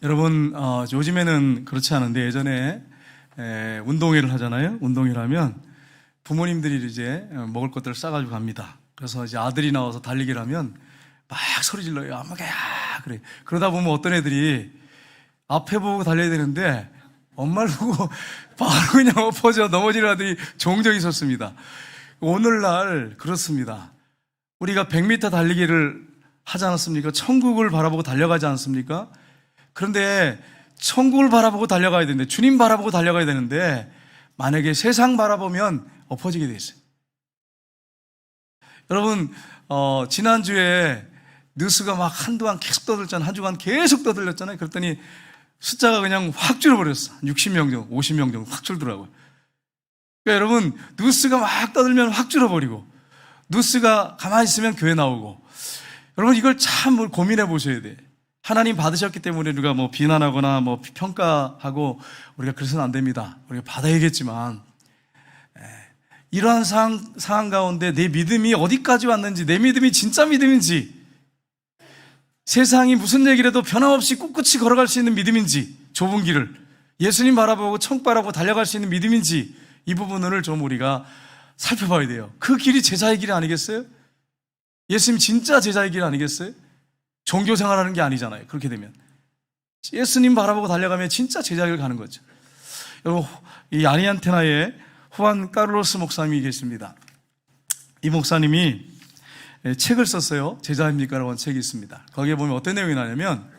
여러분, 요즘에는 그렇지 않은데 예전에 운동회를 하잖아요. 운동회를 하면 부모님들이 이제 먹을 것들을 싸가지고 갑니다. 그래서 이제 아들이 나와서 달리기를 하면 막 소리 질러요. 엄마가 야 그래. 그러다 보면 어떤 애들이 앞에 보고 달려야 되는데 엄마를 보고 바로 그냥 엎어져 넘어지는 아들이 종종 있었습니다. 오늘날 그렇습니다. 우리가 100m 달리기를 하지 않았습니까? 천국을 바라보고 달려가지 않습니까? 그런데 천국을 바라보고 달려가야 되는데, 주님 바라보고 달려가야 되는데, 만약에 세상 바라보면 엎어지게 돼 있어요. 여러분, 지난주에 뉴스가 막 한동안 계속 떠들잖아요. 한 주간 계속 떠들렸잖아요. 그랬더니 숫자가 그냥 확 줄어버렸어. 60명 정도, 50명 정도 확 줄더라고요. 그러니까 여러분, 뉴스가 막 떠들면 확 줄어버리고, 뉴스가 가만히 있으면 교회 나오고, 여러분 이걸 참 고민해 보셔야 돼. 하나님 받으셨기 때문에 우리가 뭐 비난하거나 뭐 평가하고 우리가 그래서는 안 됩니다. 우리가 받아야겠지만, 이러한 상황 가운데 내 믿음이 어디까지 왔는지, 내 믿음이 진짜 믿음인지, 세상이 무슨 얘기를 해도 변함없이 꿋꿋이 걸어갈 수 있는 믿음인지, 좁은 길을 예수님 바라보고 천국 바라보고 달려갈 수 있는 믿음인지, 이 부분을 좀 우리가 살펴봐야 돼요. 그 길이 제자의 길 아니겠어요? 예수님 진짜 제자의 길 아니겠어요? 종교 생활하는 게 아니잖아요. 그렇게 되면 예수님 바라보고 달려가면 진짜 제자의 길 가는 거죠. 여러분, 이 아리안테나에 후안 카를로스 목사님이 계십니다. 이 목사님이 책을 썼어요. 제자입니까? 라고 하는 책이 있습니다. 거기에 보면 어떤 내용이 나냐면,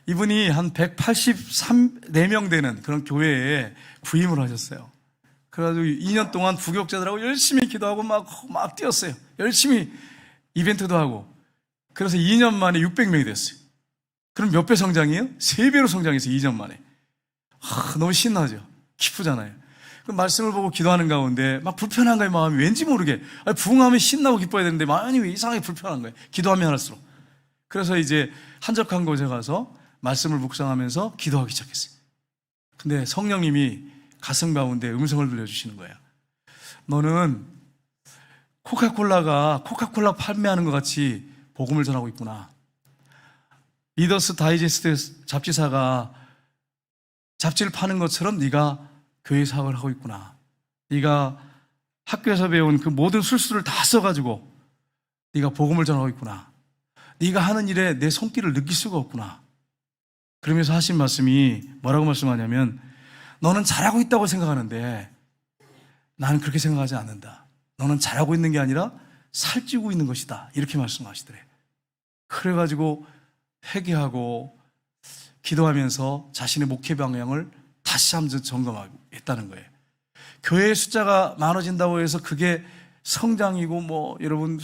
이분이 한 184명 되는 그런 교회에 부임을 하셨어요. 그래가지고 2년 동안 부교육자들하고 열심히 기도하고 막 뛰었어요. 열심히 이벤트도 하고. 그래서 2년 만에 600명이 됐어요. 그럼 몇 배 성장이에요? 3배로 성장했어요. 2년 만에. 너무 신나죠? 기쁘잖아요. 그 말씀을 보고 기도하는 가운데 막 불편한 거예요. 마음이 왠지 모르게. 부흥하면 신나고 기뻐야 되는데 많이 왜 이상하게 불편한 거예요. 기도하면 할수록. 그래서 이제 한적한 곳에 가서 말씀을 묵상하면서 기도하기 시작했어요. 근데 성령님이 가슴 가운데 음성을 들려주시는 거예요. 너는 코카콜라 판매하는 것 같이 복음을 전하고 있구나. 리더스 다이제스트 잡지사가 잡지를 파는 것처럼 네가 교회 사역을 하고 있구나. 네가 학교에서 배운 그 모든 술수를 다 써가지고 네가 복음을 전하고 있구나. 네가 하는 일에 내 손길을 느낄 수가 없구나. 그러면서 하신 말씀이 뭐라고 말씀하냐면, 너는 잘하고 있다고 생각하는데 나는 그렇게 생각하지 않는다. 너는 잘하고 있는 게 아니라 살찌고 있는 것이다. 이렇게 말씀하시더래. 그래가지고 회개하고 기도하면서 자신의 목회 방향을 다시 한번 점검했다는 거예요. 교회의 숫자가 많아진다고 해서 그게 성장이고 여러분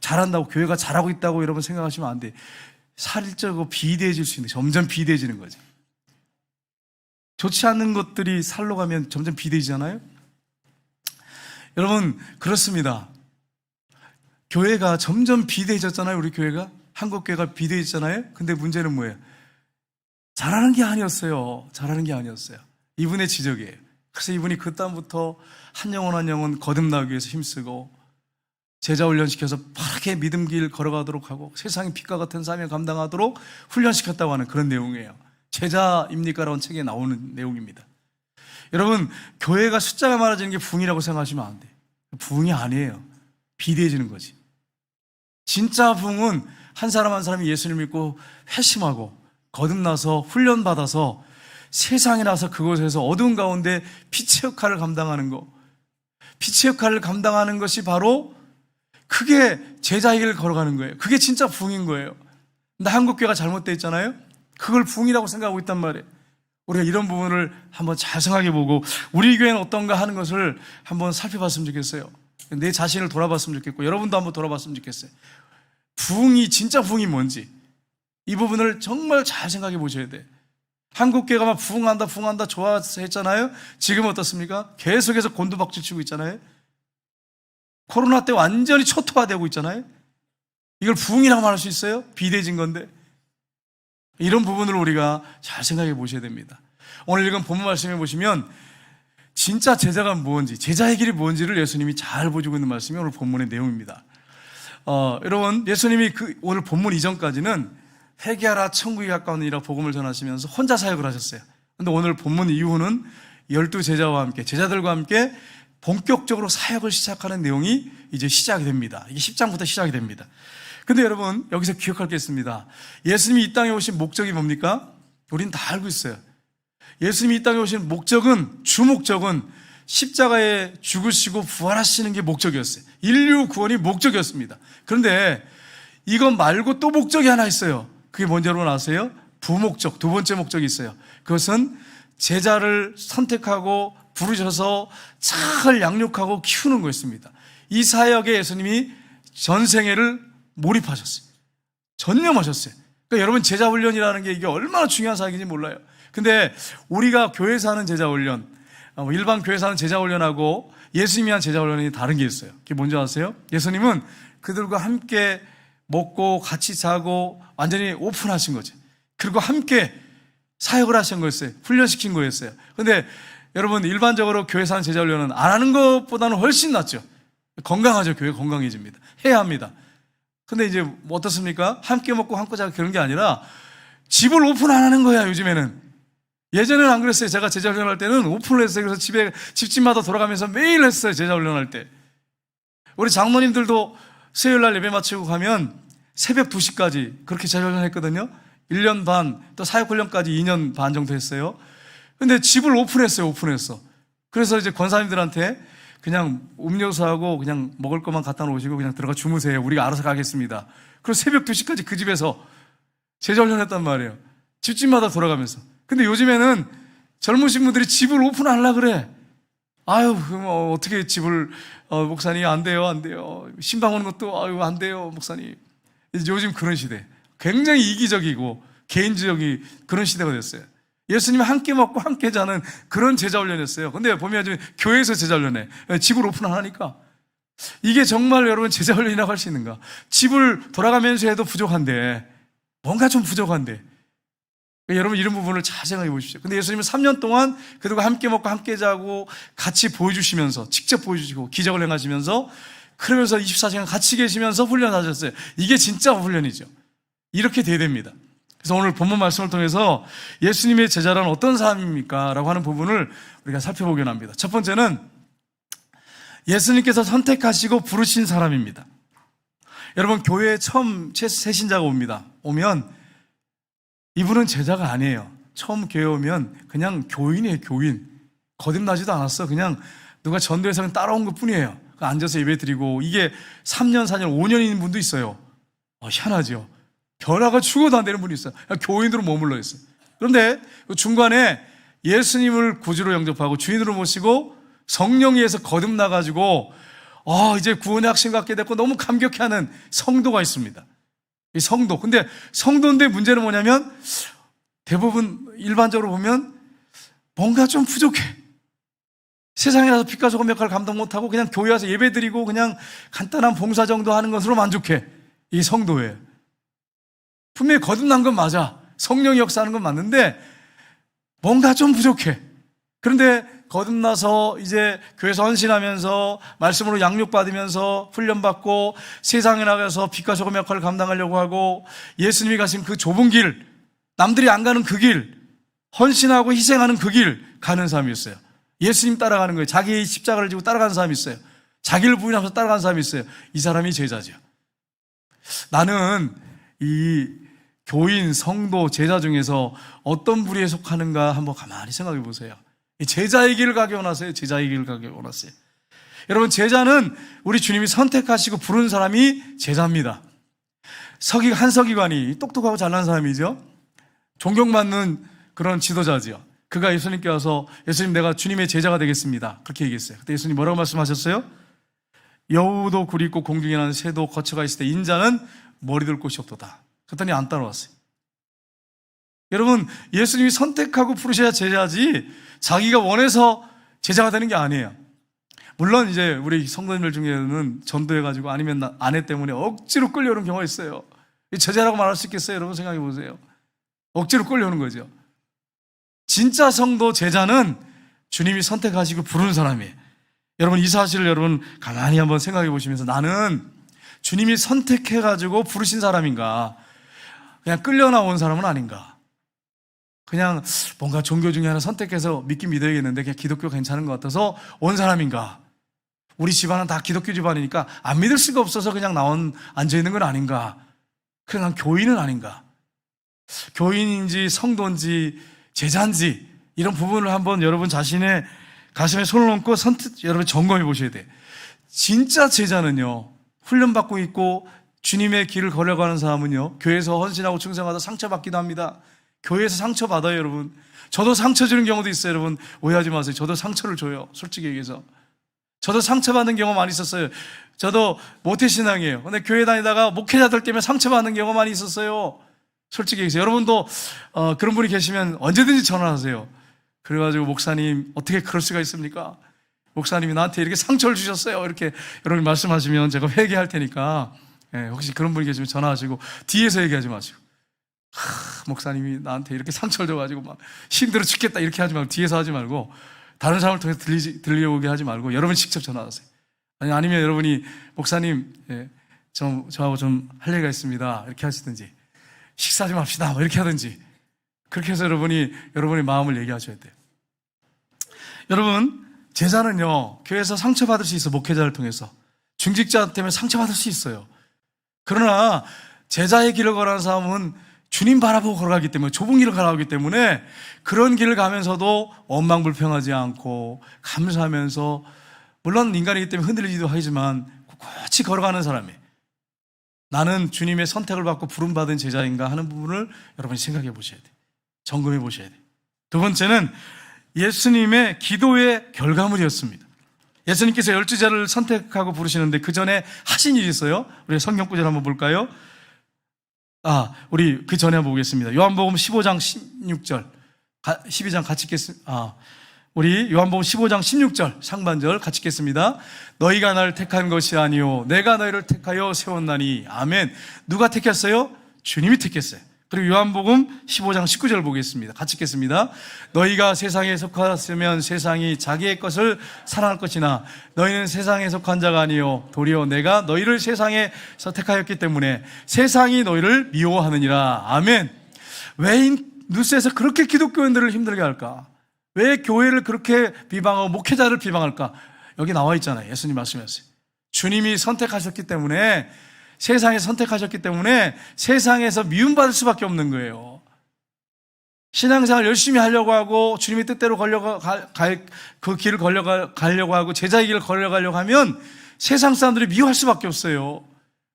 잘한다고, 교회가 잘하고 있다고 여러분 생각하시면 안 돼. 살이 쪄고 비대해질 수 있는, 점점 비대해지는 거죠. 좋지 않는 것들이 살로 가면 점점 비대해지잖아요. 여러분 그렇습니다. 교회가 점점 비대해졌잖아요. 우리 교회가, 한국교회가 비대해졌잖아요. 근데 문제는 뭐예요? 잘하는 게 아니었어요. 잘하는 게 아니었어요. 이분의 지적이에요. 그래서 이분이 그 다음부터 한 영혼 거듭나기 위해서 힘쓰고 제자 훈련시켜서 빠르게 믿음 길 걸어가도록 하고 세상의 빛과 같은 사명 감당하도록 훈련시켰다고 하는 그런 내용이에요. 제자입니까? 라는 책에 나오는 내용입니다. 여러분, 교회가 숫자가 많아지는 게 부흥이라고 생각하시면 안 돼요. 부흥이 아니에요. 비대해지는 거지. 진짜 부흥은 한 사람 한 사람이 예수를 믿고 회심하고 거듭나서 훈련받아서 세상에 나서 그곳에서 어두운 가운데 빛의 역할을 감당하는 거. 빛의 역할을 감당하는 것이 바로 그게 제자의 길을 걸어가는 거예요. 그게 진짜 부흥인 거예요. 근데 한국교회가 잘못되어 있잖아요. 그걸 부흥이라고 생각하고 있단 말이에요. 우리가 이런 부분을 한번 잘 생각해 보고 우리 교회는 어떤가 하는 것을 한번 살펴봤으면 좋겠어요. 내 자신을 돌아봤으면 좋겠고 여러분도 한번 돌아봤으면 좋겠어요. 부흥이, 진짜 부흥이 뭔지 이 부분을 정말 잘 생각해 보셔야 돼. 한국교회가 막 부흥한다 좋아서 했잖아요. 지금 어떻습니까? 계속해서 곤두박질 치고 있잖아요. 코로나 때 완전히 초토화되고 있잖아요. 이걸 부흥이라고 말할 수 있어요? 비대해진 건데. 이런 부분을 우리가 잘 생각해 보셔야 됩니다. 오늘 읽은 본문 말씀해 보시면 진짜 제자가 무엇인지, 제자의 길이 무엇인지를 예수님이 잘 보여주고 있는 말씀이 오늘 본문의 내용입니다. 여러분, 예수님이 오늘 본문 이전까지는 회개하라 천국이 가까운 이라 복음을 전하시면서 혼자 사역을 하셨어요. 근데 오늘 본문 이후는 12제자와 함께, 제자들과 함께 본격적으로 사역을 시작하는 내용이 이제 시작이 됩니다. 이게 10장부터 시작이 됩니다. 근데 여러분, 여기서 기억할 게 있습니다. 예수님이 이 땅에 오신 목적이 뭡니까? 우린 다 알고 있어요. 예수님이 이 땅에 오신 목적은, 주 목적은 십자가에 죽으시고 부활하시는 게 목적이었어요. 인류 구원이 목적이었습니다. 그런데 이것 말고 또 목적이 하나 있어요. 그게 뭔지 여러분 아세요? 부목적, 두 번째 목적이 있어요. 그것은 제자를 선택하고 부르셔서 잘 양육하고 키우는 거였습니다. 이 사역에 예수님이 전생애를 몰입하셨어요. 전념하셨어요. 그러니까 여러분, 제자 훈련이라는 게 이게 얼마나 중요한 사역인지 몰라요. 근데 우리가 교회에서 하는 제자 훈련, 일반 교회에서 하는 제자 훈련하고 예수님이 한 제자 훈련이 다른 게 있어요. 그게 뭔지 아세요? 예수님은 그들과 함께 먹고 같이 자고 완전히 오픈하신 거죠. 그리고 함께 사역을 하신 거였어요. 훈련시킨 거였어요. 근데 여러분, 일반적으로 교회에서 하는 제자 훈련은 안 하는 것보다는 훨씬 낫죠. 건강하죠. 교회 건강해집니다. 해야 합니다. 근데 이제 뭐 어떻습니까? 함께 먹고 함께 자고 그런 게 아니라 집을 오픈 안 하는 거야, 요즘에는. 예전에는 안 그랬어요. 제가 제자 훈련할 때는 오픈을 했어요. 그래서 집집마다 돌아가면서 매일 했어요. 제자 훈련할 때. 우리 장로님들도 수요일날 예배 마치고 가면 새벽 2시까지 그렇게 제자 훈련했거든요. 1년 반, 또 사역훈련까지 2년 반 정도 했어요. 근데 집을 오픈했어요. 오픈했어. 그래서 이제 권사님들한테 그냥 음료수하고 그냥 먹을 것만 갖다 놓으시고 그냥 들어가 주무세요. 우리가 알아서 가겠습니다. 그래서 새벽 2시까지 그 집에서 제자 훈련했단 말이에요. 집집마다 돌아가면서. 근데 요즘에는 젊으신 분들이 집을 오픈하려고 그래. 아유, 뭐 어떻게 집을, 목사님 안 돼요, 안 돼요. 신방 오는 것도 아유, 안 돼요, 목사님. 요즘 그런 시대. 굉장히 이기적이고 개인적인 그런 시대가 됐어요. 예수님이 함께 먹고 함께 자는 그런 제자 훈련이었어요. 근데 보면 지금 교회에서 제자 훈련해. 집을 오픈하니까. 이게 정말 여러분 제자 훈련이라고 할 수 있는가? 집을 돌아가면서 해도 부족한데, 뭔가 좀 부족한데. 여러분, 이런 부분을 잘 생각해 보십시오. 근데 예수님은 3년 동안 그들과 함께 먹고 함께 자고 같이 보여주시면서, 직접 보여주시고 기적을 행하시면서, 그러면서 24시간 같이 계시면서 훈련하셨어요. 이게 진짜 훈련이죠. 이렇게 돼야 됩니다. 그래서 오늘 본문 말씀을 통해서 예수님의 제자란 어떤 사람입니까? 라고 하는 부분을 우리가 살펴보긴 합니다. 첫 번째는 예수님께서 선택하시고 부르신 사람입니다. 여러분, 교회에 처음 새 신자가 오면 이분은 제자가 아니에요. 처음 교회 오면 그냥 교인이에요. 교인. 거듭나지도 않았어. 그냥 누가 전도해서 따라온 것 뿐이에요. 앉아서 예배 드리고. 이게 3년, 4년, 5년인 분도 있어요. 희한하죠. 변화가 죽어도 안 되는 분이 있어요. 교인으로 머물러 있어요. 그런데 중간에 예수님을 구주로 영접하고 주인으로 모시고 성령에 의해서 거듭나가지고 이제 구원의 확신 갖게 됐고 너무 감격해하는 성도가 있습니다. 이 성도. 근데 성도인데 문제는 뭐냐면 대부분 일반적으로 보면 뭔가 좀 부족해. 세상에 나서 빛과 소금 역할을 감당 못하고 그냥 교회 와서 예배 드리고 그냥 간단한 봉사 정도 하는 것으로 만족해. 이 성도예요. 분명히 거듭난 건 맞아. 성령이 역사하는 건 맞는데 뭔가 좀 부족해. 그런데 거듭나서 이제 교회에서 헌신하면서 말씀으로 양육받으면서 훈련받고 세상에 나가서 빛과 소금 역할을 감당하려고 하고 예수님이 가신 그 좁은 길, 남들이 안 가는 그 길, 헌신하고 희생하는 그 길 가는 사람이 있어요. 예수님 따라가는 거예요. 자기 십자가를 지고 따라가는 사람이 있어요. 자기를 부인하면서 따라가는 사람이 있어요. 이 사람이 제자죠. 나는 이 교인, 성도, 제자 중에서 어떤 부류에 속하는가 한번 가만히 생각해 보세요. 제자의 길을 가게 원하세요? 제자의 길을 가게 원하세요? 여러분, 제자는 우리 주님이 선택하시고 부른 사람이 제자입니다. 한서기관이 똑똑하고 잘난 사람이죠. 존경받는 그런 지도자지요. 그가 예수님께 와서 예수님, 내가 주님의 제자가 되겠습니다. 그렇게 얘기했어요. 그때 예수님 뭐라고 말씀하셨어요? 여우도 굴이 있고 공중에 나는 새도 거처가 있을 때 인자는 머리 둘 곳이 없도다. 그랬더니 안 따라왔어요. 여러분, 예수님이 선택하고 부르셔야 제자지 자기가 원해서 제자가 되는 게 아니에요. 물론 이제 우리 성도님들 중에는 전도해가지고 아니면 아내 때문에 억지로 끌려오는 경우가 있어요. 제자라고 말할 수 있겠어요? 여러분 생각해 보세요. 억지로 끌려오는 거죠. 진짜 성도 제자는 주님이 선택하시고 부르는 사람이에요. 여러분, 이 사실을 여러분 가만히 한번 생각해 보시면서 나는 주님이 선택해가지고 부르신 사람인가? 그냥 끌려 나온 사람은 아닌가? 그냥 뭔가 종교 중에 하나 선택해서 믿긴 믿어야겠는데 그냥 기독교 괜찮은 것 같아서 온 사람인가? 우리 집안은 다 기독교 집안이니까 안 믿을 수가 없어서 그냥 앉아있는 건 아닌가? 그냥 교인은 아닌가? 교인인지 성도인지 제자인지 이런 부분을 한번 여러분 자신의 가슴에 손을 얹고 여러분 점검해 보셔야 돼요. 진짜 제자는요, 훈련받고 있고 주님의 길을 걸어가는 사람은요, 교회에서 헌신하고 충성하다 상처받기도 합니다. 교회에서 상처받아요, 여러분. 저도 상처 주는 경우도 있어요, 여러분. 오해하지 마세요. 저도 상처를 줘요, 솔직히 얘기해서. 저도 상처받는 경우 많이 있었어요. 저도 모태신앙이에요. 근데 교회 다니다가 목회자들 때문에 상처받는 경우가 많이 있었어요. 솔직히 얘기해서. 여러분도 그런 분이 계시면 언제든지 전화하세요. 그래가지고 목사님 어떻게 그럴 수가 있습니까? 목사님이 나한테 이렇게 상처를 주셨어요. 이렇게 여러분이 말씀하시면 제가 회개할 테니까 혹시 그런 분이 계시면 전화하시고 뒤에서 얘기하지 마시고 목사님이 나한테 이렇게 상처를 줘가지고 막 힘들어 죽겠다 이렇게 하지 말고 뒤에서 하지 말고 다른 사람을 통해서 들려오게 하지 말고 여러분이 직접 전화하세요. 아니면 여러분이 목사님 저하고 좀 할 얘기가 있습니다 이렇게 하시든지 식사 좀 합시다 이렇게 하든지 그렇게 해서 여러분의 마음을 얘기하셔야 돼요. 여러분, 제자는요 교회에서 상처받을 수 있어. 목회자를 통해서 중직자 때문에 상처받을 수 있어요. 그러나 제자의 길을 걸어가는 사람은 주님 바라보고 걸어가기 때문에 좁은 길을 걸어가기 때문에 그런 길을 가면서도 원망불평하지 않고 감사하면서 물론 인간이기 때문에 흔들리기도 하지만 꿋꿋이 걸어가는 사람이에요. 나는 주님의 선택을 받고 부름받은 제자인가 하는 부분을 여러분이 생각해 보셔야 돼요. 점검해 보셔야 돼요. 두 번째는 예수님의 기도의 결과물이었습니다. 예수님께서 12제자를 선택하고 부르시는데 그 전에 하신 일이 있어요. 우리 성경 구절 한번 볼까요? 우리 그 전에 한번 보겠습니다. 요한복음 15장 16절 12장 같이 읽겠습니다. 우리 요한복음 15장 16절 상반절 같이 읽겠습니다. 너희가 나를 택한 것이 아니요 내가 너희를 택하여 세웠나니. 아멘. 누가 택했어요? 주님이 택했어요. 그리고 요한복음 15장 19절 보겠습니다. 같이 읽겠습니다. 너희가 세상에 속하였으면 세상이 자기의 것을 사랑할 것이나 너희는 세상에 속한 자가 아니요 도리어 내가 너희를 세상에 선택하였기 때문에 세상이 너희를 미워하느니라. 아멘. 왜 뉴스에서 그렇게 기독교인들을 힘들게 할까? 왜 교회를 그렇게 비방하고 목회자를 비방할까? 여기 나와 있잖아요. 예수님 말씀하셨어요. 주님이 선택하셨기 때문에 세상에 선택하셨기 때문에 세상에서 미움받을 수밖에 없는 거예요. 신앙생활 열심히 하려고 하고 주님의 뜻대로 그 길을 가려고 하고 제자의 길을 걸려가려고 하면 세상 사람들이 미워할 수밖에 없어요.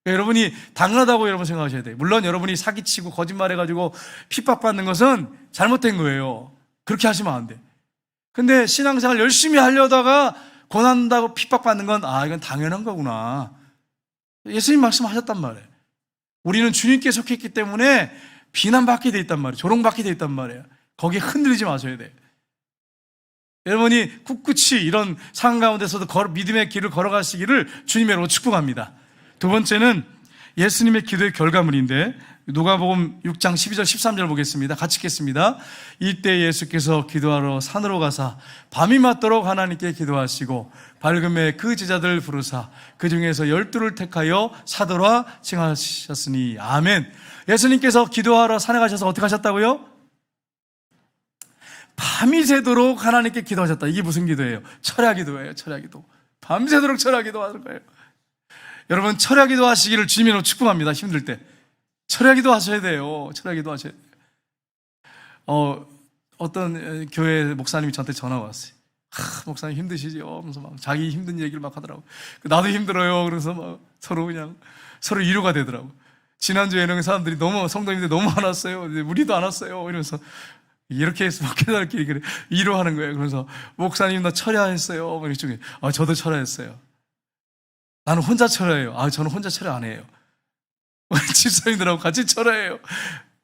여러분이 당연하다고 여러분 생각하셔야 돼요. 물론 여러분이 사기치고 거짓말해가지고 핍박받는 것은 잘못된 거예요. 그렇게 하시면 안 돼. 근데 신앙생활 열심히 하려다가 고난다고 핍박받는 건 이건 당연한 거구나. 예수님 말씀하셨단 말이에요. 우리는 주님께 속했기 때문에 비난받게 돼 있단 말이에요. 조롱받게 돼 있단 말이에요. 거기에 흔들리지 마셔야 돼요. 여러분이 꿋꿋이 이런 상황 가운데서도 믿음의 길을 걸어가시기를 주님으로 축복합니다. 두 번째는 예수님의 기도의 결과물인데 누가복음 6장 12절 13절 보겠습니다. 같이 읽겠습니다. 이때 예수께서 기도하러 산으로 가사 밤이 맞도록 하나님께 기도하시고 밝음에 그 제자들을 부르사 그 중에서 12를 택하여 사도라 칭하셨으니. 아멘. 예수님께서 기도하러 산에 가셔서 어떻게 하셨다고요? 밤이 새도록 하나님께 기도하셨다. 이게 무슨 기도예요? 철야 기도예요. 철야 기도. 밤새도록 철야 기도하는 거예요. 여러분 철야 기도 하시기를 주님으로 축복합니다. 힘들 때 철야 기도 하셔야 돼요. 철야 기도 하셔야 돼요. 어떤 교회 목사님이 저한테 전화 왔어요. 목사님 힘드시죠? 하면서 막 자기 힘든 얘기를 막 하더라고. 나도 힘들어요. 그래서 막 서로 위로가 되더라고. 지난주에는 사람들이 성도님들 너무 안 왔어요. 우리도 안 왔어요. 이러면서 이렇게 해서 목회자들끼리 그래 위로하는 거예요. 그래서 목사님 나 철야했어요. 이쪽에 저도 철야했어요. 나는 혼자 철야해요. 저는 혼자 철야 안 해요. 우리 집사님들하고 같이 철야해요.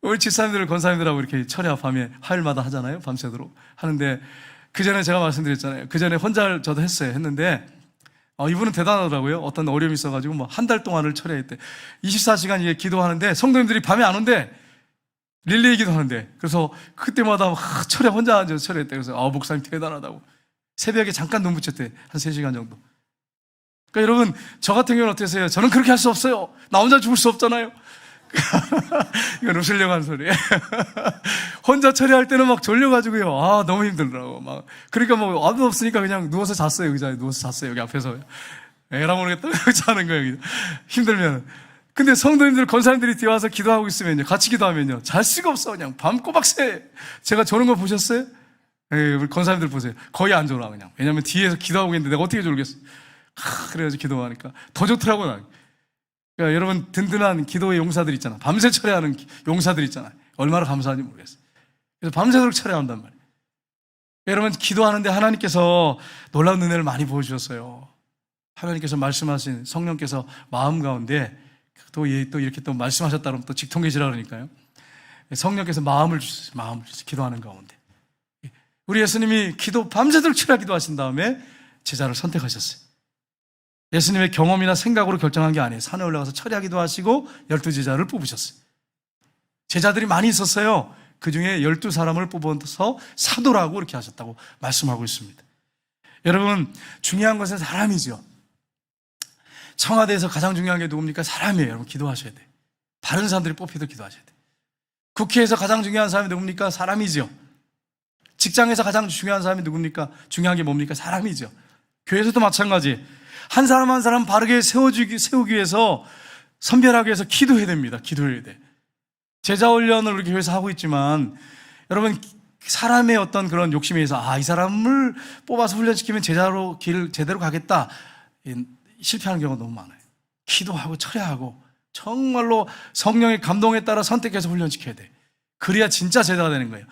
우리 집사님들, 권사님들하고 이렇게 철야 밤에 화요일마다 하잖아요. 밤새도록 하는데 그 전에 제가 말씀드렸잖아요. 그 전에 혼자 저도 했는데 이분은 대단하더라고요. 어떤 어려움이 있어가지고 뭐 한 달 동안을 철야했대. 24시간 이게 기도하는데 성도님들이 밤에 안 온대. 릴레이 기도하는데. 그래서 그때마다 철야 혼자 앉아서 철야했대. 그래서 목사님 대단하다고. 새벽에 잠깐 눈 붙였대. 한 3시간 정도. 그러니까 여러분 저 같은 경우는 어떠세요? 저는 그렇게 할 수 없어요. 나 혼자 죽을 수 없잖아요. 이건 웃으려고 한 소리예요. 혼자 처리할 때는 막 졸려가지고요. 아, 너무 힘들더라고. 막. 그러니까 뭐, 아무도 없으니까 그냥 누워서 잤어요. 의자에 누워서 잤어요. 여기 앞에서. 에라 모르겠다. 자는 거예요. 힘들면. 근데 성도님들, 권사님들이 뒤에 와서 기도하고 있으면요. 같이 기도하면요. 잘 수가 없어. 그냥 밤 꼬박 새. 제가 저런 거 보셨어요? 우리 권사님들 보세요. 거의 안 졸아, 그냥. 왜냐면 뒤에서 기도하고 있는데 내가 어떻게 졸겠어. 그래가지고 기도하니까. 더 좋더라고요. 그러니까 여러분, 든든한 기도의 용사들 있잖아. 밤새 철회하는 용사들 있잖아요. 얼마나 감사한지 모르겠어요. 그래서 밤새도록 철회한단 말이에요. 여러분, 기도하는데 하나님께서 놀라운 은혜를 많이 보여주셨어요. 하나님께서 말씀하신 성령께서 마음 가운데 또 이렇게 또 말씀하셨다 그러면 또 직통계시라 그러니까요. 성령께서 마음을 주셨어요. 마음을 주셨어요. 기도하는 가운데. 우리 예수님이 밤새도록 철야 기도하신 다음에 제자를 선택하셨어요. 예수님의 경험이나 생각으로 결정한 게 아니에요. 산에 올라가서 철야 기도하시고 12제자를 뽑으셨어요. 제자들이 많이 있었어요. 그 중에 12사람을 뽑아서 사도라고 이렇게 하셨다고 말씀하고 있습니다. 여러분, 중요한 것은 사람이죠. 청와대에서 가장 중요한 게 누굽니까? 사람이에요. 여러분, 기도하셔야 돼요. 다른 사람들이 뽑혀도 기도하셔야 돼요. 국회에서 가장 중요한 사람이 누굽니까? 사람이죠. 직장에서 가장 중요한 사람이 누굽니까? 중요한 게 뭡니까? 사람이죠. 교회에서도 마찬가지. 한 사람 한 사람 바르게 세우기 위해서, 선별하기 위해서 기도해야 됩니다. 기도해야 돼. 제자 훈련을 우리 교회에서 하고 있지만, 여러분, 사람의 어떤 그런 욕심에 의해서, 이 사람을 뽑아서 훈련시키면 제자로 길 제대로 가겠다. 실패하는 경우가 너무 많아요. 기도하고 철야하고 정말로 성령의 감동에 따라 선택해서 훈련시켜야 돼. 그래야 진짜 제자가 되는 거예요.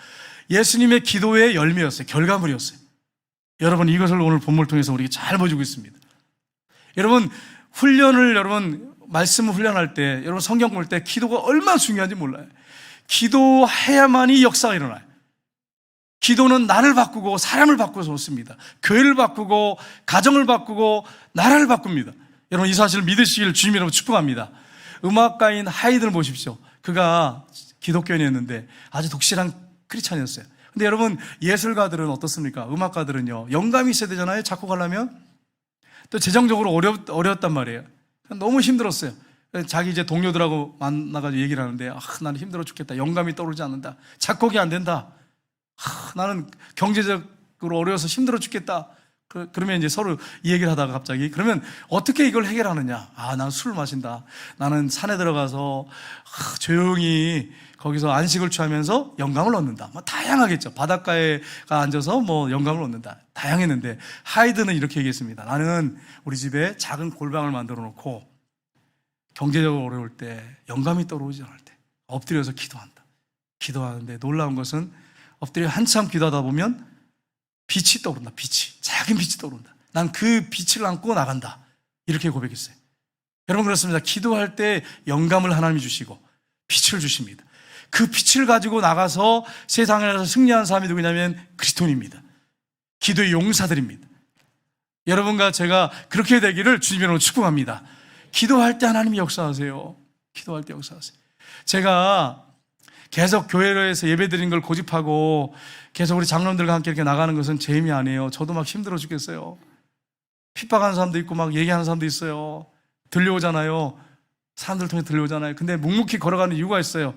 예수님의 기도의 열매였어요. 결과물이었어요. 여러분, 이것을 오늘 본문을 통해서 우리에게 잘 보여주고 있습니다. 여러분, 말씀을 훈련할 때, 여러분 성경 볼 때 기도가 얼마나 중요한지 몰라요. 기도해야만이 역사가 일어나요. 기도는 나를 바꾸고 사람을 바꾸어서 놓습니다. 교회를 바꾸고 가정을 바꾸고 나라를 바꿉니다. 여러분, 이 사실을 믿으시길 주님 여러분 축복합니다. 음악가인 하이든을 보십시오. 그가 기독교인이었는데 아주 독실한 크리스찬이었어요. 근데 여러분, 예술가들은 어떻습니까? 음악가들은요, 영감이 있어야 되잖아요. 작곡하려면. 또 재정적으로 어려웠단 말이에요. 너무 힘들었어요. 자기 이제 동료들하고 만나가지고 얘기를 하는데, 나는 힘들어 죽겠다. 영감이 떠오르지 않는다. 작곡이 안 된다. 나는 경제적으로 어려워서 힘들어 죽겠다. 그러면 이제 서로 이 얘기를 하다가 갑자기, 그러면 어떻게 이걸 해결하느냐? 나는 술을 마신다. 나는 산에 들어가서 조용히 거기서 안식을 취하면서 영감을 얻는다. 다양하겠죠. 바닷가에 앉아서 영감을 얻는다. 다양했는데, 하이드는 이렇게 얘기했습니다. 나는 우리 집에 작은 골방을 만들어 놓고 경제적으로 어려울 때, 영감이 떠오르지 않을 때 엎드려서 기도한다. 기도하는데 놀라운 것은 엎드려 한참 기도하다 보면 빛이 떠오른다. 작은 빛이 떠오른다. 난 그 빛을 안고 나간다. 이렇게 고백했어요. 여러분, 그렇습니다. 기도할 때 영감을 하나님이 주시고 빛을 주십니다. 그 빛을 가지고 나가서 세상에서 승리한 사람이 누구냐면 그리스도인입니다. 기도의 용사들입니다. 여러분과 제가 그렇게 되기를 주님으로 축복합니다. 기도할 때 하나님이 역사하세요. 기도할 때 역사하세요. 제가 계속 교회에서 예배드린 걸 고집하고 계속 우리 장로님들과 함께 이렇게 나가는 것은 제 힘이 아니에요. 저도 막 힘들어 죽겠어요. 핍박하는 사람도 있고 막 얘기하는 사람도 있어요. 들려오잖아요. 사람들 통해 들려오잖아요. 근데 묵묵히 걸어가는 이유가 있어요.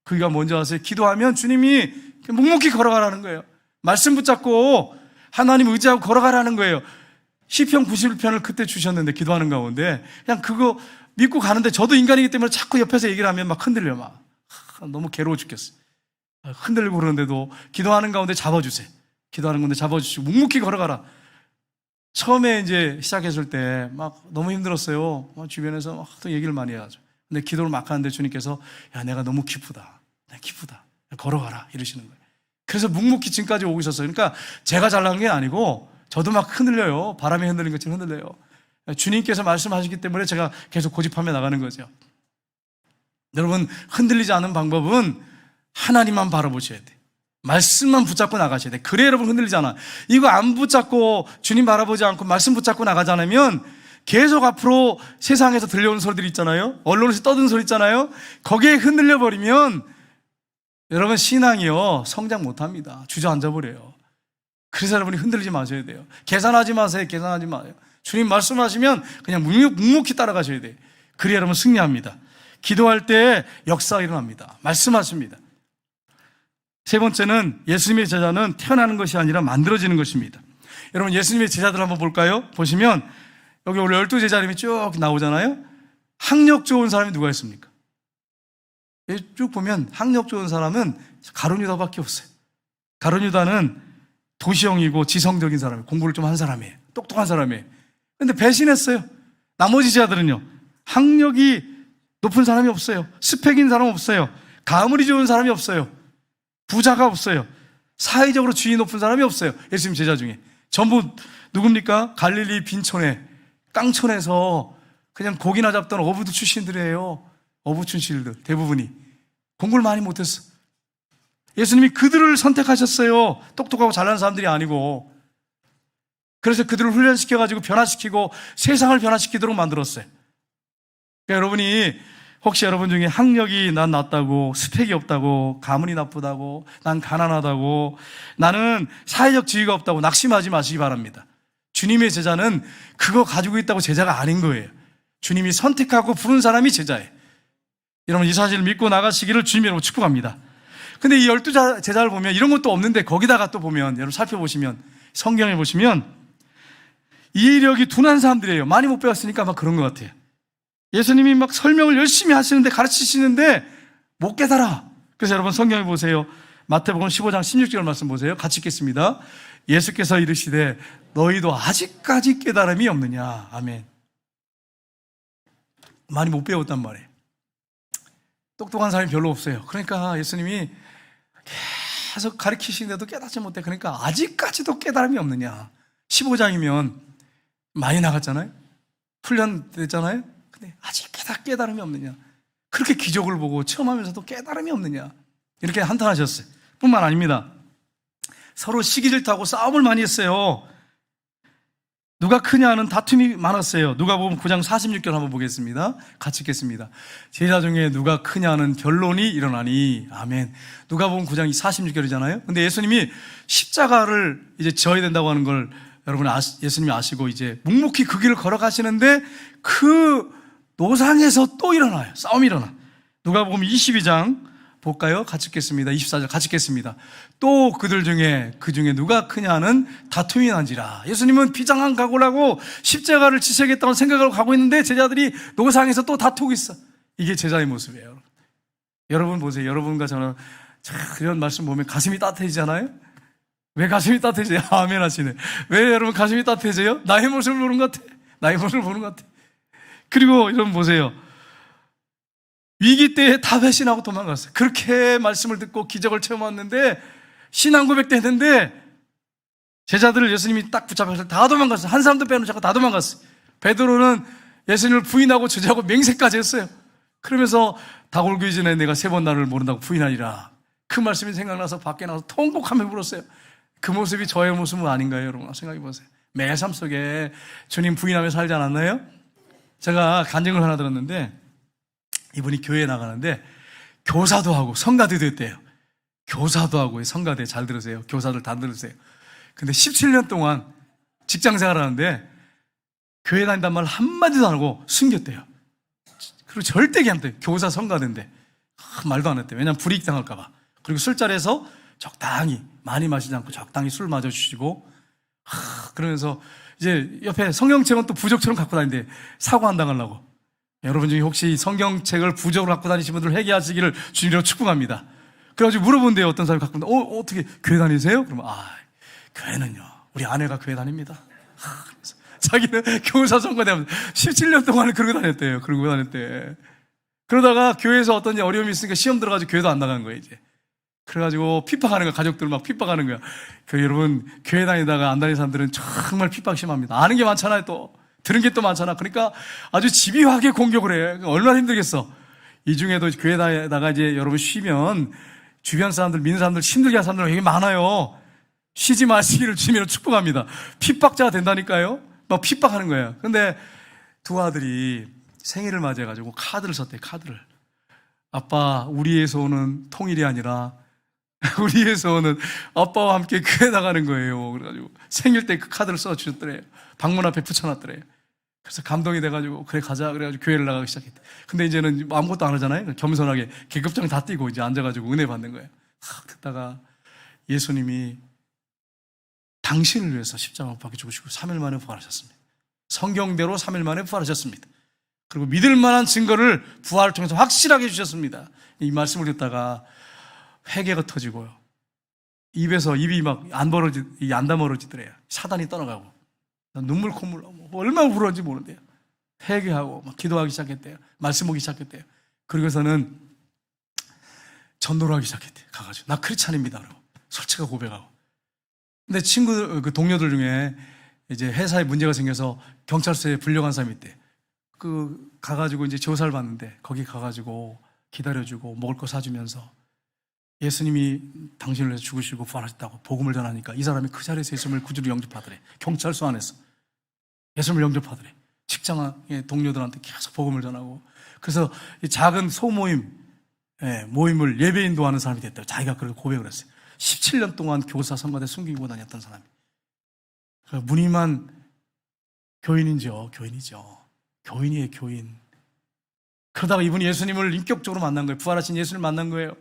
그게 뭔지 아세요? 기도하면 주님이 묵묵히 걸어가라는 거예요. 말씀 붙잡고 하나님 의지하고 걸어가라는 거예요. 시편 91편을 그때 주셨는데, 기도하는 가운데 그냥 그거 믿고 가는데, 저도 인간이기 때문에 자꾸 옆에서 얘기를 하면 막 흔들려. 너무 괴로워 죽겠어요. 흔들리고 그러는데도 기도하는 가운데 잡아주세요. 기도하는 가운데 잡아주시고 묵묵히 걸어가라. 처음에 이제 시작했을 때 막 너무 힘들었어요. 주변에서 막 또 얘기를 많이 해가지고. 근데 기도를 막 하는데 주님께서, 내가 너무 기쁘다. 걸어가라. 이러시는 거예요. 그래서 묵묵히 지금까지 오고 있었어요. 그러니까 제가 잘난 게 아니고 저도 막 흔들려요. 바람에 흔들린 것처럼 흔들려요. 주님께서 말씀하시기 때문에 제가 계속 고집하며 나가는 거죠. 여러분, 흔들리지 않는 방법은 하나님만 바라보셔야 돼. 말씀만 붙잡고 나가셔야 돼. 그래 여러분, 흔들리지 않아. 이거 안 붙잡고 주님 바라보지 않고 말씀 붙잡고 나가지 않으면 계속 앞으로 세상에서 들려오는 소리들이 있잖아요. 언론에서 떠드는 소리 있잖아요. 거기에 흔들려 버리면 여러분, 신앙이요, 성장 못합니다. 주저앉아 버려요. 그래서 여러분이 흔들리지 마셔야 돼요. 계산하지 마세요. 계산하지 마요. 주님 말씀하시면 그냥 묵묵히 따라가셔야 돼요. 그래야 여러분 승리합니다. 기도할 때 역사가 일어납니다. 말씀하십니다. 세 번째는 예수님의 제자는 태어나는 것이 아니라 만들어지는 것입니다. 여러분, 예수님의 제자들 한번 볼까요? 보시면 여기 우리 12제자 이름이 쭉 나오잖아요. 학력 좋은 사람이 누가 있습니까? 쭉 보면 학력 좋은 사람은 가룟 유다밖에 없어요. 가룟 유다는 도시형이고 지성적인 사람이에요. 공부를 좀 한 사람이에요. 똑똑한 사람이에요. 근데 배신했어요. 나머지 제자들은요, 학력이 높은 사람이 없어요. 스펙인 사람 없어요. 가물이 좋은 사람이 없어요. 부자가 없어요. 사회적으로 지위 높은 사람이 없어요. 예수님 제자 중에 전부 누굽니까? 갈릴리 빈촌에 깡촌에서 그냥 고기나 잡던 어부 출신들이에요. 어부 출신들 대부분이 공부를 많이 못했어. 예수님이 그들을 선택하셨어요. 똑똑하고 잘난 사람들이 아니고. 그래서 그들을 훈련시켜가지고 변화시키고 세상을 변화시키도록 만들었어요. 그러니까 여러분이 혹시 여러분 중에 학력이 난 낮다고, 스펙이 없다고, 가문이 나쁘다고, 난 가난하다고, 나는 사회적 지위가 없다고 낙심하지 마시기 바랍니다. 주님의 제자는 그거 가지고 있다고 제자가 아닌 거예요. 주님이 선택하고 부른 사람이 제자예요. 여러분, 이 사실을 믿고 나가시기를 주님 여러분 축복합니다. 근데 이 12제자를 보면 이런 것도 없는데 거기다가 또 보면, 여러분 살펴보시면, 성경에 보시면 이해력이 둔한 사람들이에요. 많이 못 배웠으니까 아마 그런 것 같아요. 예수님이 막 설명을 열심히 하시는데, 가르치시는데 못 깨달아. 그래서 여러분 성경에 보세요. 마태복음 15장 16절 말씀 보세요. 같이 읽겠습니다. 예수께서 이르시되 너희도 아직까지 깨달음이 없느냐. 아멘. 많이 못 배웠단 말이에요. 똑똑한 사람이 별로 없어요. 그러니까 예수님이 계속 가르치시는데도 깨닫지 못해. 그러니까 아직까지도 깨달음이 없느냐. 15장이면 많이 나갔잖아요. 훈련됐잖아요. 근데 아직 깨달음이 없느냐. 그렇게 기적을 보고 체험하면서도 깨달음이 없느냐. 이렇게 한탄하셨어요. 뿐만 아닙니다. 서로 시기질투하고 싸움을 많이 했어요. 누가 크냐 하는 다툼이 많았어요. 누가복음 9장 46절 한번 보겠습니다. 같이 읽겠습니다. 제자 중에 누가 크냐 하는 변론이 일어나니. 아멘. 누가복음 9장 46절이잖아요. 근데 예수님이 십자가를 이제 져야 된다고 하는 걸 여러분 예수님이 아시고 이제 묵묵히 그 길을 걸어가시는데 그 노상에서 또 일어나요. 싸움이 일어나. 누가복음 22장 볼까요? 같이 읽겠습니다. 24절 같이 읽겠습니다. 또 그들 중에 그 중에 누가 크냐는 다툼이 난지라. 예수님은 비장한 각오를 하고 십자가를 지셔야겠다고 생각을 하고 있는데 제자들이 노상에서 또 다투고 있어. 이게 제자의 모습이에요. 여러분 보세요. 여러분과 저는 이런 말씀 보면 가슴이 따뜻해지잖아요. 왜 가슴이 따뜻해져요? 아멘 하시네. 왜 여러분 가슴이 따뜻해져요? 나의 모습을 보는 것 같아. 나의 모습을 보는 것 같아. 그리고 여러분 보세요. 위기 때에 다 배신하고 도망갔어요. 그렇게 말씀을 듣고 기적을 체험했는데 신앙 고백도 했는데 제자들을 예수님이 딱 붙잡아서 다 도망갔어요. 한 사람도 빼놓지 않고 다 도망갔어요. 베드로는 예수님을 부인하고 저지하고 맹세까지 했어요. 그러면서 닭 울기 전에 내가 3번 나를 모른다고 부인하리라. 그 말씀이 생각나서 밖에 나와서 통곡하며 울었어요. 그 모습이 저의 모습은 아닌가요, 여러분? 생각해 보세요. 매일 삶 속에 주님 부인하며 살지 않았나요? 제가 간증을 하나 들었는데 이분이 교회에 나가는데 교사도 하고 성가대도 했대요. 교사도 하고 성가대. 잘 들으세요. 교사들 다 들으세요. 근데 17년 동안 직장 생활하는데 교회 다닌단 말 한마디도 안 하고 숨겼대요. 그리고 절대 얘기 안 돼요. 교사 성가대인데 말도 안 했대요. 왜냐하면 불이익 당할까 봐. 그리고 술자리에서 적당히 많이 마시지 않고 적당히 술 마셔주시고 그러면서 이제 옆에 성경책은 또 부적처럼 갖고 다니는데 사고 안 당하려고. 여러분 중에 혹시 성경책을 부적으로 갖고 다니시는 분들 회개하시기를 주님으로 축복합니다. 그래가지고 물어본대요. 어떤 사람이 갖고 있는데 어떻게 교회 다니세요? 그러면 교회는요 우리 아내가 교회 다닙니다. 자기는 교사 성가대하면서 17년 동안 그러고 다녔대요. 그러고 다녔대. 그러다가 교회에서 어떤 어려움이 있으니까 시험 들어가지고 교회도 안 나간 거예요 이제. 그래가지고 핍박하는 거야. 가족들 막 핍박하는 거야. 여러분 교회 다니다가 안 다니는 사람들은 정말 핍박 심합니다. 아는 게 많잖아요. 또 들은 게 또 많잖아. 그러니까 아주 집요하게 공격을 해. 얼마나 힘들겠어. 이 중에도 교회 다니다가 이제 여러분 쉬면 주변 사람들, 믿는 사람들, 힘들게 하는 사람들 되게 많아요. 쉬지 마시기를 주님으로 축복합니다. 핍박자가 된다니까요. 막 핍박하는 거예요. 근데 두 아들이 생일을 맞이해가지고 카드를 썼대요. 카드를. 아빠, 우리에서 오는 통일이 아니라 우리에서 오는 아빠와 함께 교회 나가는 거예요. 그래가지고 생일 때 그 카드를 써주셨더래요. 방문 앞에 붙여놨더래요. 그래서 감동이 돼가지고 그래 가자 그래가지고 교회를 나가기 시작했대. 근데 이제는 아무것도 안 하잖아요. 겸손하게 계급장 다 띄고 이제 앉아가지고 은혜 받는 거예요. 듣다가 예수님이 당신을 위해서 십자가 못 박혀 죽으시고 3일 만에 부활하셨습니다. 성경대로 3일 만에 부활하셨습니다. 그리고 믿을 만한 증거를 부활을 통해서 확실하게 주셨습니다. 이 말씀을 듣다가 회개가 터지고요. 입이 막 안 다물어지더래요. 사단이 떠나가고 눈물 콧물 나고 얼마나 울었는지 모르는데요. 회개하고 막 기도하기 시작했대요. 말씀 보기 시작했대요. 그러고서는 전도를 하기 시작했대요. 가가지고 나 크리스찬입니다. 그러고 솔직하게 고백하고. 근데 그 동료들 중에 이제 회사에 문제가 생겨서 경찰서에 불려간 사람이 있대. 가가지고 이제 조사를 받는데 거기 가가지고 기다려주고 먹을 거 사주면서 예수님이 당신을 위해서 죽으시고 부활하셨다고 복음을 전하니까 이 사람이 그 자리에서 예수님을 구주로 영접하더래. 경찰서 안에서 예수님을 영접하더래. 직장의 동료들한테 계속 복음을 전하고. 그래서 이 작은 소모임 모임을 예배 인도하는 사람이 됐다고 자기가 그렇게 고백을 했어요. 17년 동안 교사 성가대 숨기고 다녔던 사람이. 무늬만 교인이죠. 교인이에요, 교인. 그러다가 이분이 예수님을 인격적으로 만난 거예요. 부활하신 예수님을 만난 거예요.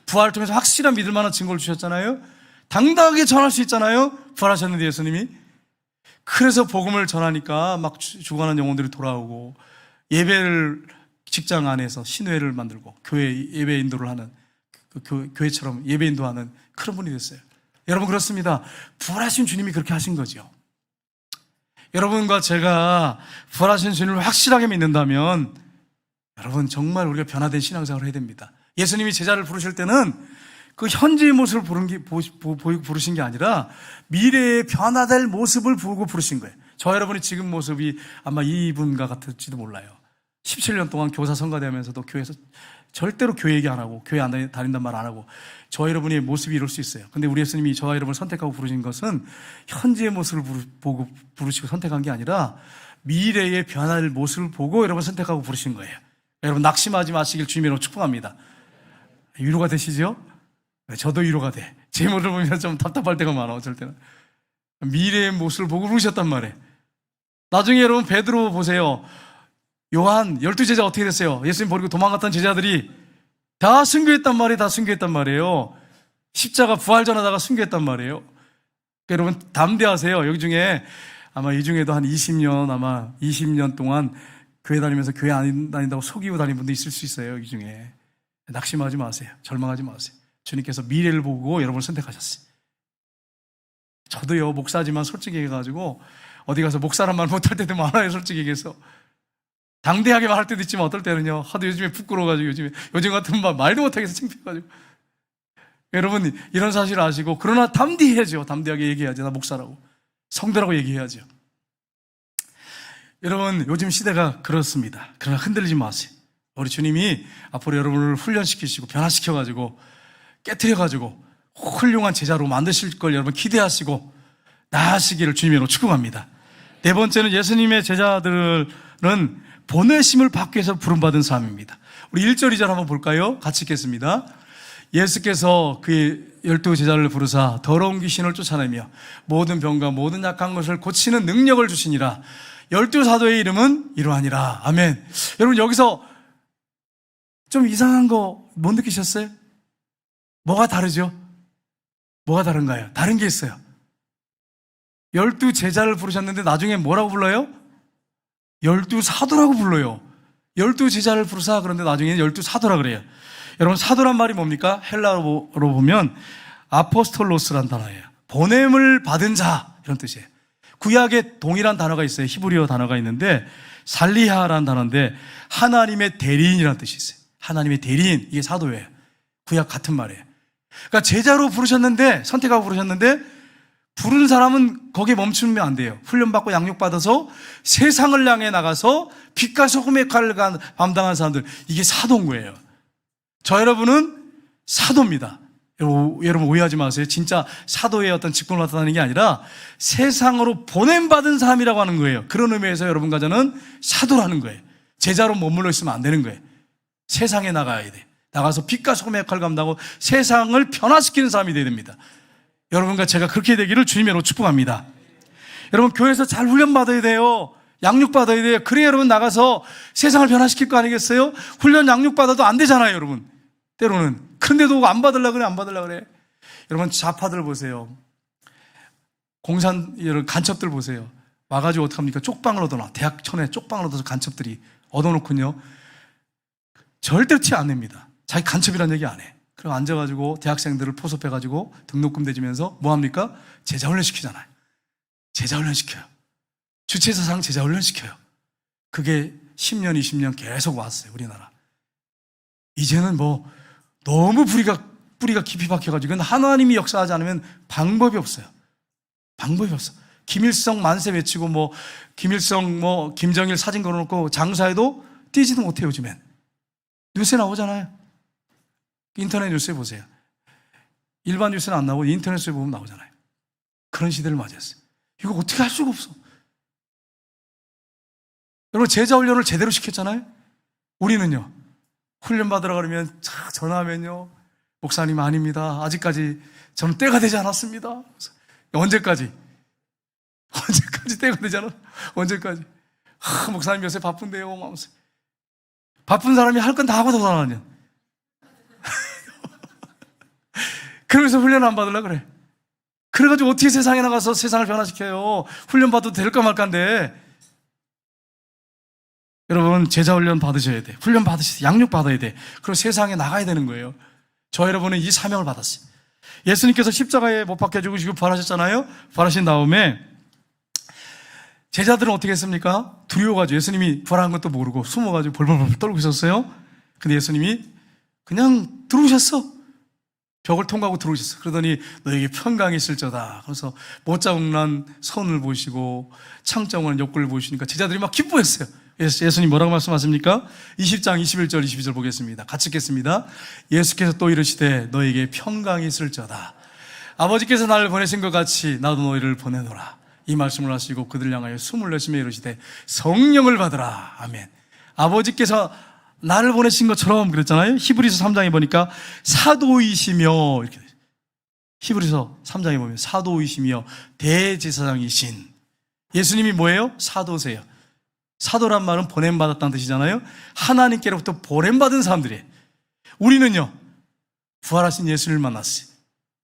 부활을 통해서 확실한 믿을 만한 증거를 주셨잖아요. 당당하게 전할 수 있잖아요. 부활하셨는데 예수님이. 그래서 복음을 전하니까 막 죽어가는 영혼들이 돌아오고 예배를 직장 안에서 신회를 만들고 교회 예배 인도를 하는 교회처럼 예배 인도하는 그런 분이 됐어요. 여러분 그렇습니다. 부활하신 주님이 그렇게 하신 거죠. 여러분과 제가 부활하신 주님을 확실하게 믿는다면 여러분 정말 우리가 변화된 신앙생활을 해야 됩니다. 예수님이 제자를 부르실 때는 그 현재의 모습을 부르신 게 아니라 미래의 변화될 모습을 보고 부르신 거예요. 저 여러분이 지금 모습이 아마 이분과 같을지도 몰라요. 17년 동안 교사 성가대하면서도 교회에서 절대로 교회 얘기 안 하고 교회 안 다닌단 말 안 하고 저 여러분의 모습이 이럴 수 있어요. 근데 우리 예수님이 저와 여러분을 선택하고 부르신 것은 현재의 모습을 보고 부르시고 선택한 게 아니라 미래의 변화될 모습을 보고 여러분 선택하고 부르신 거예요. 여러분 낙심하지 마시길 주님으로 축복합니다. 위로가 되시죠? 저도 위로가 돼. 제 모습을 보면 좀 답답할 때가 많아. 어쩔 때는 미래의 모습을 보고 부르셨단 말이에요. 나중에 여러분 베드로 보세요. 요한 12제자 어떻게 됐어요? 예수님 버리고 도망갔던 제자들이 다 순교했단 말이에요. 십자가 부활 전하다가 순교했단 말이에요. 여러분 담대하세요. 여기 중에 아마 이 중에도 한 20년 동안 교회 다니면서 교회 안 다닌다고 속이고 다니는 분도 있을 수 있어요. 이 중에 낙심하지 마세요. 절망하지 마세요. 주님께서 미래를 보고 여러분을 선택하셨어요. 저도요 목사지만 솔직히 얘기해가지고 어디 가서 목사란 말 못할 때도 많아요. 솔직히 얘기해서 당대하게 말할 때도 있지만 어떨 때는요 하도 요즘에 부끄러워가지고 요즘 같은 말도 못하겠어 창피해가지고. 여러분 이런 사실 아시고 그러나 담대해야죠. 담대하게 얘기해야죠. 나 목사라고 성도라고 얘기해야죠. 여러분 요즘 시대가 그렇습니다. 그러나 흔들리지 마세요. 우리 주님이 앞으로 여러분을 훈련시키시고 변화시켜가지고 깨트려가지고 훌륭한 제자로 만드실 걸 여러분 기대하시고 나아가시기를 주님으로 축복합니다. 네 번째는 예수님의 제자들은 보내심을 받기 위해서 부름받은 사람입니다. 우리 1절 2절 한번 볼까요? 같이 읽겠습니다. 예수께서 그 12제자를 부르사 더러운 귀신을 쫓아내며 모든 병과 모든 약한 것을 고치는 능력을 주시니라. 12사도의 이름은 이러하니라. 아멘. 여러분 여기서 좀 이상한 거 못 느끼셨어요? 뭐가 다르죠? 뭐가 다른가요? 다른 게 있어요. 12제자를 부르셨는데 나중에 뭐라고 불러요? 12사도라고 불러요. 12제자를 부르사 그런데 나중에는 12사도라 그래요. 여러분 사도란 말이 뭡니까? 헬라어로 보면 아포스톨로스란 단어예요. 보냄을 받은 자 이런 뜻이에요. 구약에 동일한 단어가 있어요. 히브리어 단어가 있는데 살리하라는 단어인데 하나님의 대리인이라는 뜻이 있어요. 하나님의 대리인, 이게 사도예요. 구약 같은 말이에요. 그러니까 제자로 부르셨는데 선택하고 부르셨는데 부른 사람은 거기에 멈추면 안 돼요. 훈련받고 양육받아서 세상을 향해 나가서 빛과 소금의 칼을 감당한 사람들, 이게 사도인 거예요. 저 여러분은 사도입니다. 여러분 오해하지 마세요. 진짜 사도의 어떤 직분을 나타나는 게 아니라 세상으로 보냄받은 사람이라고 하는 거예요. 그런 의미에서 여러분과 저는 사도라는 거예요. 제자로 머물러 있으면 안 되는 거예요. 세상에 나가야 돼. 나가서 빛과 소금의 역할을 감당하고 세상을 변화시키는 사람이 되어야 됩니다. 여러분과 제가 그렇게 되기를 주님으로 축복합니다. 여러분 교회에서 잘 훈련받아야 돼요. 양육받아야 돼요. 그래 여러분 나가서 세상을 변화시킬 거 아니겠어요? 훈련 양육받아도 안 되잖아요, 여러분. 때로는. 그런데도 안 받으려고 그래, 안 받으려고 그래. 여러분 좌파들 보세요. 공산 이런 간첩들 보세요. 와가지고 어떡합니까? 쪽방을 얻어놔. 대학천에 쪽방을 얻어서 간첩들이 얻어놓군요. 절대로 티 안 냅니다. 자기 간첩이라는 얘기 안 해. 그리고 앉아가지고 대학생들을 포섭해가지고 등록금 대주면서 뭐합니까? 제자훈련 시키잖아요. 제자훈련 시켜요. 주체사상 제자훈련 시켜요. 그게 10년, 20년 계속 왔어요, 우리나라. 이제는 뭐 너무 뿌리가 깊이 박혀가지고 하나님이 역사하지 않으면 방법이 없어요. 방법이 없어. 김일성 만세 외치고 뭐 김일성 뭐 김정일 사진 걸어놓고 장사해도 뛰지도 못해요, 요즘엔. 뉴스에 나오잖아요. 인터넷 뉴스에 보세요. 일반 뉴스는 안 나오고 인터넷에 보면 나오잖아요. 그런 시대를 맞이했어요. 이거 어떻게 할 수가 없어. 여러분 제자훈련을 제대로 시켰잖아요. 우리는요, 훈련 받으러 가려면 전화하면요, 목사님 아닙니다. 아직까지 저는 때가 되지 않았습니다. 언제까지 때가 되지 않아? 언제까지? 목사님 요새 바쁜데요. 하면서. 바쁜 사람이 할 건 다 하고 돌아다녀. 그러면서 훈련 안 받으려고 그래. 그래가지고 어떻게 세상에 나가서 세상을 변화시켜요? 훈련 받아도 될까 말까인데. 여러분 제자훈련 받으셔야 돼. 훈련 받으셔야 돼. 양육 받아야 돼. 그리고 세상에 나가야 되는 거예요. 저 여러분은 이 사명을 받았어요. 예수님께서 십자가에 못 박혀 죽으시고 부활하셨잖아요. 부활하신 다음에 제자들은 어떻게 했습니까? 두려워가지고 예수님이 부활한 것도 모르고 숨어가지고 벌벌벌 떨고 있었어요. 근데 예수님이 그냥 들어오셨어. 벽을 통과하고 들어오셨어. 그러더니 너에게 평강이 있을저다. 그래서 못자국난 손을 보시고 창정한 옆구리를 보시니까 제자들이 막 기뻐했어요. 예수님 뭐라고 말씀하십니까? 20장 21절 22절 보겠습니다. 같이 읽겠습니다. 예수께서 또 이르시되 너에게 평강이 있을저다. 아버지께서 나를 보내신 것 같이 나도 너희를 보내노라. 이 말씀을 하시고 그들 향하여 숨을 내쉬며 이르시되 성령을 받으라. 아멘. 아버지께서 나를 보내신 것처럼 그랬잖아요. 히브리서 3장에 보니까 사도이시며 이렇게 히브리서 3장에 보면 사도이시며 대제사장이신 예수님이 뭐예요? 사도세요. 사도란 말은 보냄받았다는 뜻이잖아요. 하나님께로부터 보냄받은 사람들이에요. 우리는요, 부활하신 예수를 만났어요.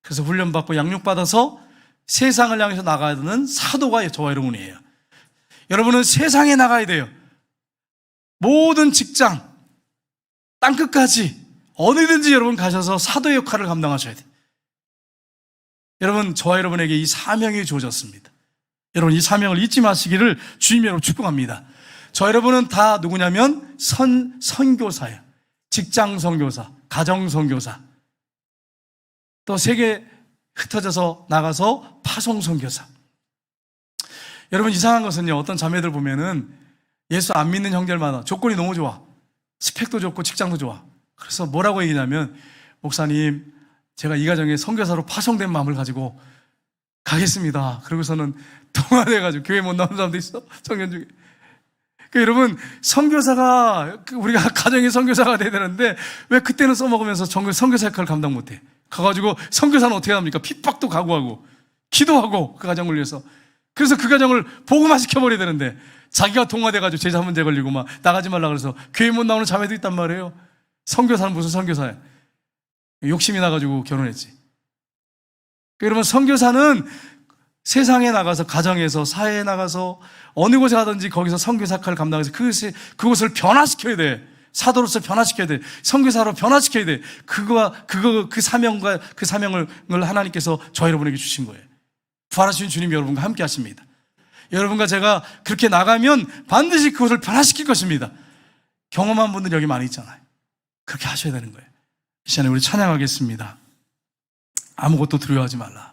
그래서 훈련받고 양육받아서 세상을 향해서 나가야 되는 사도가 저와 여러분이에요. 여러분은 세상에 나가야 돼요. 모든 직장, 땅끝까지 어디든지 여러분 가셔서 사도의 역할을 감당하셔야 돼요. 여러분, 저와 여러분에게 이 사명이 주어졌습니다. 여러분, 이 사명을 잊지 마시기를 주님 여러분 축복합니다. 저 여러분은 다 누구냐면 선교사예요. 직장 선교사, 가정 선교사, 또 세계 흩어져서 나가서 파송 선교사. 여러분 이상한 것은요, 어떤 자매들 보면은 예수 안 믿는 형제들마다 조건이 너무 좋아. 스펙도 좋고 직장도 좋아. 그래서 뭐라고 얘기냐면, 목사님 제가 이 가정에 선교사로 파송된 마음을 가지고 가겠습니다. 그러고서는 동화돼가지고 교회 못 나오는 사람도 있어, 청년 중에. 그러니까 여러분, 선교사가, 우리가 가정의 선교사가 돼야 되는데 왜 그때는 써먹으면서 선교사 역할을 감당 못해? 가가지고 선교사는 어떻게 합니까? 핍박도 각오하고 기도하고 그 가정을 위해서. 그래서 그 가정을 복음화 시켜버려야 되는데 자기가 동화돼가지고 제자 문제 걸리고 막 나가지 말라 그래서 교회 못 나오는 자매도 있단 말이에요. 선교사는 무슨 선교사야? 욕심이 나가지고 결혼했지. 그러니까 여러분, 선교사는 세상에 나가서, 가정에서, 사회에 나가서 어느 곳에 가든지 거기서 선교사 역할을 감당해서 그곳을 변화시켜야 돼. 사도로서 변화시켜야 돼. 선교사로 변화시켜야 돼. 그 사명을 하나님께서 저 여러분에게 주신 거예요. 부활하신 주님 여러분과 함께 하십니다. 여러분과 제가 그렇게 나가면 반드시 그것을 변화시킬 것입니다. 경험한 분들 여기 많이 있잖아요. 그렇게 하셔야 되는 거예요. 이 시간에 우리 찬양하겠습니다. 아무것도 두려워하지 말라.